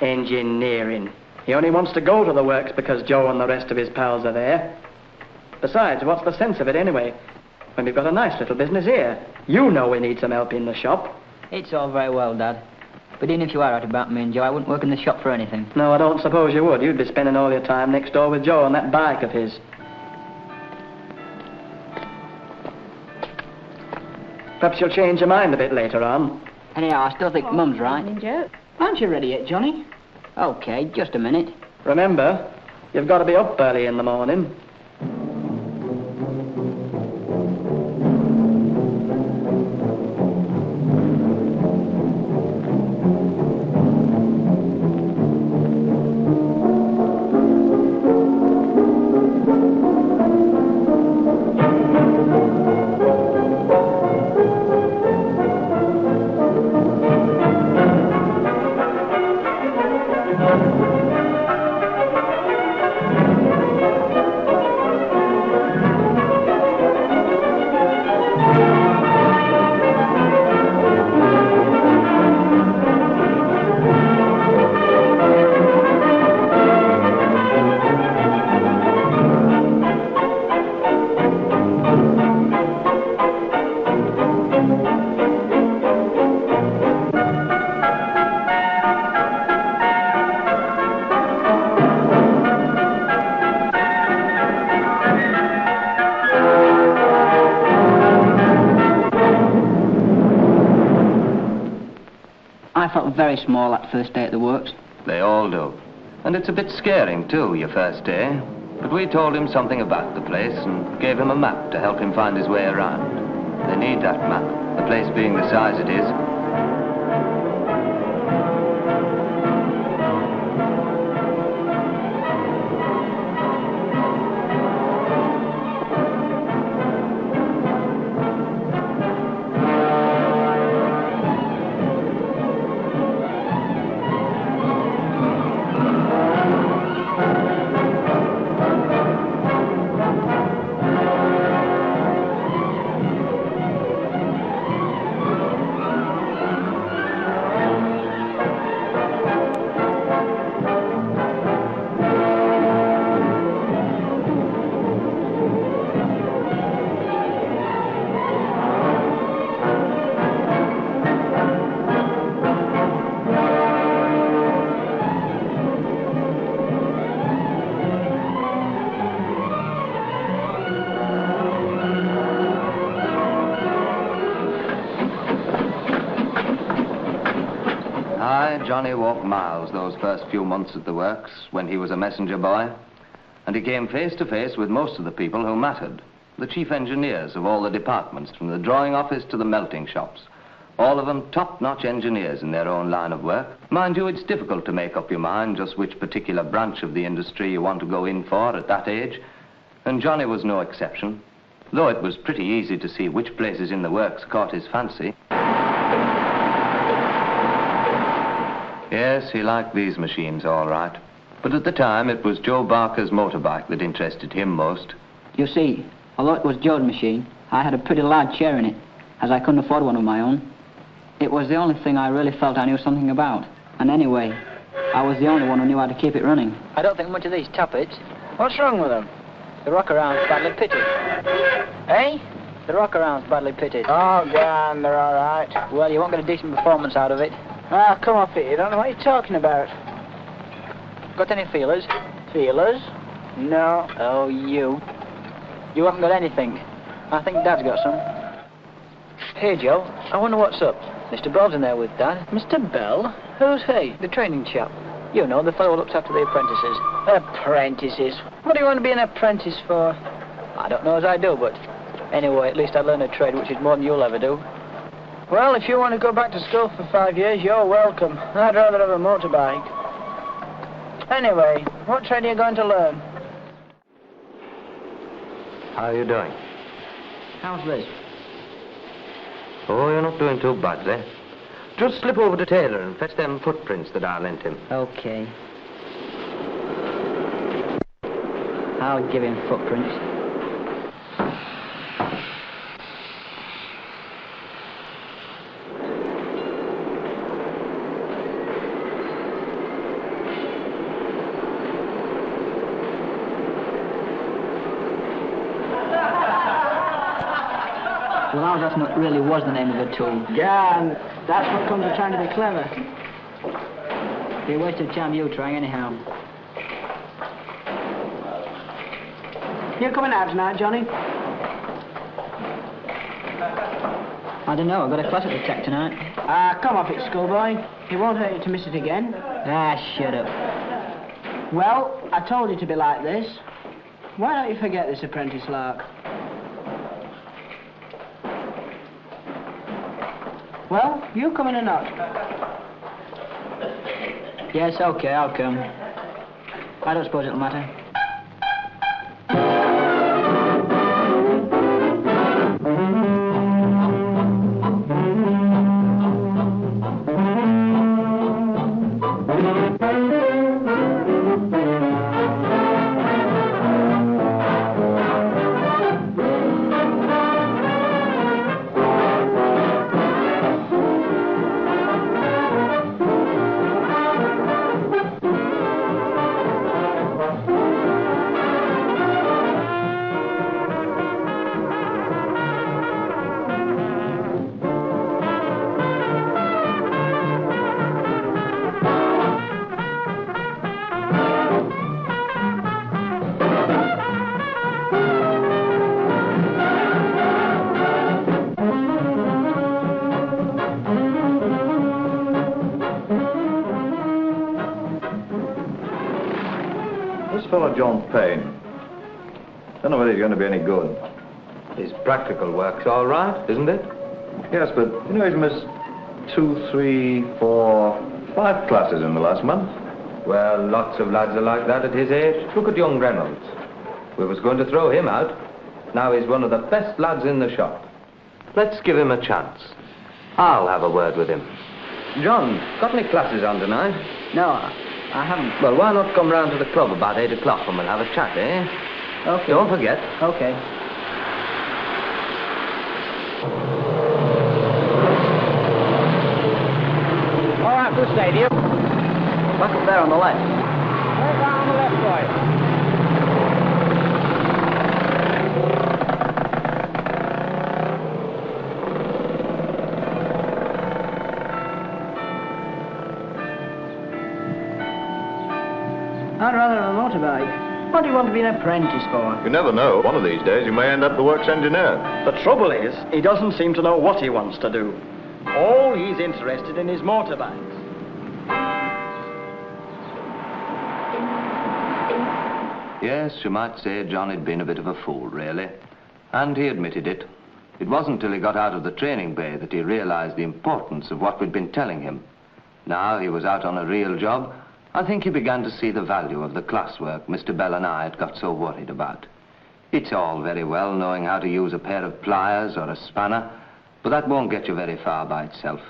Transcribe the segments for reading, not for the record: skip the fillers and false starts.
Engineering. He only wants to go to the works because Joe and the rest of his pals are there. Besides, what's the sense of it anyway? When we've got a nice little business here. You know we need some help in the shop. It's all very well, Dad. But even if you are out about me and Joe, I wouldn't work in the shop for anything. No, I don't suppose you would. You'd be spending all your time next door with Joe on that bike of his. Perhaps you'll change your mind a bit later on. Anyhow, I still think Mum's right. Joe. Aren't you ready yet, Johnny? OK, just a minute. Remember, you've got to be up early in the morning. I felt very small that first day at the works. They all do. And it's a bit scaring, too, your first day. But we told him something about the place and gave him a map to help him find his way around. They need that map, the place being the size it is. Johnny walked miles those first few months at the works when he was a messenger boy, and he came face to face with most of the people who mattered, the chief engineers of all the departments, from the drawing office to the melting shops, all of them top-notch engineers in their own line of work. Mind you, it's difficult to make up your mind just which particular branch of the industry you want to go in for at that age, and Johnny was no exception, though it was pretty easy to see which places in the works caught his fancy. Yes, he liked these machines, all right. But at the time, it was Joe Barker's motorbike that interested him most. You see, although it was Joe's machine, I had a pretty large share in it, as I couldn't afford one of my own. It was the only thing I really felt I knew something about. And anyway, I was the only one who knew how to keep it running. I don't think much of these tappets. What's wrong with them? The rock-around's badly pitted. Eh? The rock-around's badly pitted. Oh, go on, they're all right. Well, you won't get a decent performance out of it. Ah, come off it, you don't know what you're talking about. Got any feelers? Feelers? No. Oh, you. You haven't got anything. I think Dad's got some. Hey, Joe, I wonder what's up. Mr. Bell's in there with Dad. Mr. Bell? Who's he? The training chap. You know, the fellow who looks after the apprentices. Apprentices? What do you want to be an apprentice for? I don't know as I do, but anyway, at least I learned a trade, which is more than you'll ever do. Well, if you want to go back to school for 5 years, you're welcome. I'd rather have a motorbike. Anyway, what trade are you going to learn? How are you doing? How's this? Oh, you're not doing too badly. Just slip over to Taylor and fetch them footprints that I lent him. Okay. I'll give him footprints. Well, how that not really was the name of a tool. Yeah, and that's what comes of trying to be clever. Be a waste of time you trying anyhow. You coming out tonight, Johnny? I don't know, I've got a class at the Tech tonight. Come off it, schoolboy. It won't hurt you to miss it again. Shut up. Well, I told you to be like this. Why don't you forget this apprentice lark? Well, you coming or not? Yes, okay, I'll come. I don't suppose it'll matter. This fellow John Payne, don't know whether he's going to be any good. His practical work's all right, isn't it? Yes, but you know he's missed 2, 3, 4, 5 classes in the last month. Well, lots of lads are like that at his age. Look at young Reynolds. We was going to throw him out. Now he's one of the best lads in the shop. Let's give him a chance. I'll have a word with him. John, got any classes on tonight? No, I haven't. Well, why not come round to the club about 8 o'clock and we'll have a chat, eh? Okay. Don't forget. Okay. All right, for the stadium. Back up there on the left. Right down on the left, boy. I'd rather have a motorbike. What do you want to be an apprentice for? You never know. One of these days you may end up the works engineer. The trouble is, he doesn't seem to know what he wants to do. All he's interested in is motorbikes. Yes, you might say John had been a bit of a fool, really. And he admitted it. It wasn't till he got out of the training bay that he realized the importance of what we'd been telling him. Now he was out on a real job. I think he began to see the value of the classwork Mr. Bell and I had got so worried about. It's all very well knowing how to use a pair of pliers or a spanner, but that won't get you very far by itself.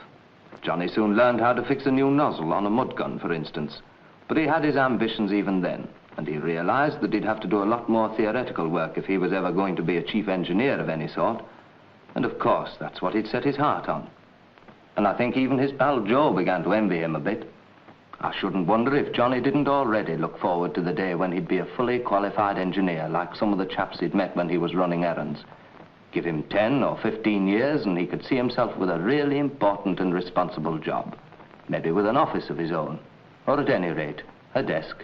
Johnny soon learned how to fix a new nozzle on a mud gun, for instance, but he had his ambitions even then, and he realized that he'd have to do a lot more theoretical work if he was ever going to be a chief engineer of any sort. And of course, that's what he'd set his heart on. And I think even his pal Joe began to envy him a bit. I shouldn't wonder if Johnny didn't already look forward to the day when he'd be a fully qualified engineer like some of the chaps he'd met when he was running errands. Give him 10 or 15 years and he could see himself with a really important and responsible job. Maybe with an office of his own, or at any rate, a desk.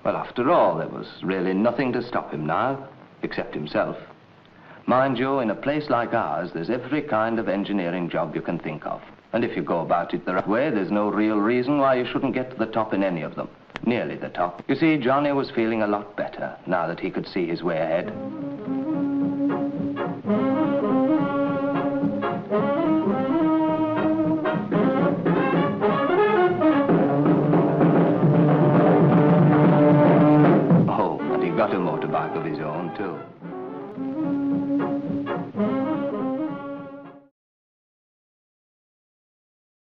Well, after all, there was really nothing to stop him now, except himself. Mind you, in a place like ours, there's every kind of engineering job you can think of. And if you go about it the right way, there's no real reason why you shouldn't get to the top in any of them. Nearly the top. You see, Johnny was feeling a lot better now that he could see his way ahead. Oh, and he got a motorbike of his own, too.